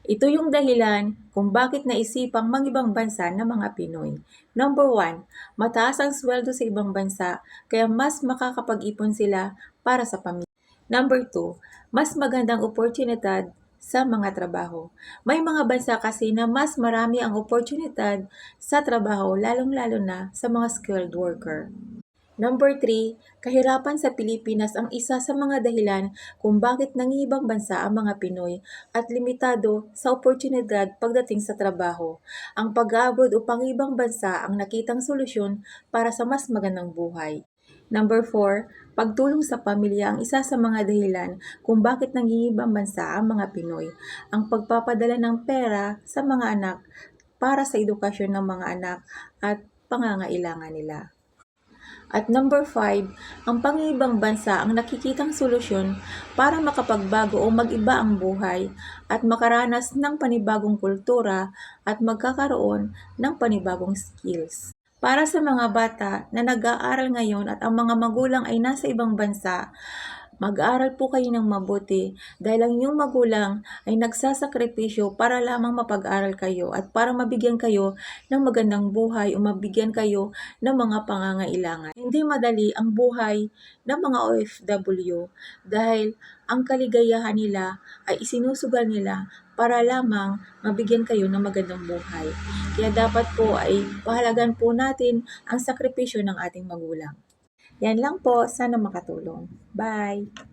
Ito yung dahilan kung bakit naisipang mangibang bansa ng mga Pinoy. Number 1, mataas ang sweldo sa ibang bansa kaya mas makakapag-ipon sila para sa pamilya. Number 2, mas magandang oportunidad sa mga trabaho. May mga bansa kasi na mas marami ang oportunidad sa trabaho lalong-lalo na sa mga skilled worker. Number 3, kahirapan sa Pilipinas ang isa sa mga dahilan kung bakit nangingibang bansa ang mga Pinoy at limitado sa oportunidad pagdating sa trabaho. Ang pag-abroad o pangibang bansa ang nakitang solusyon para sa mas magandang buhay. Number 4, pagtulong sa pamilya ang isa sa mga dahilan kung bakit nangingibang bansa ang mga Pinoy. Ang pagpapadala ng pera sa mga anak para sa edukasyon ng mga anak at pangangailangan nila. At number 5, ang pangibang bansa ang nakikitang solusyon para makapagbago o mag-iba ang buhay at makaranas ng panibagong kultura at magkakaroon ng panibagong skills. Para sa mga bata na nag-aaral ngayon at ang mga magulang ay nasa ibang bansa, mag-aaral po kayo ng mabuti dahil ang inyong magulang ay nagsasakripisyo para lamang mapag-aral kayo at para mabigyan kayo ng magandang buhay o mabigyan kayo ng mga pangangailangan. Hindi madali ang buhay ng mga OFW dahil ang kaligayahan nila ay isinusugal nila para lamang mabigyan kayo ng magandang buhay. Kaya dapat po ay pahalagan po natin ang sakripisyo ng ating magulang. Yan lang po, sana makatulong. Bye!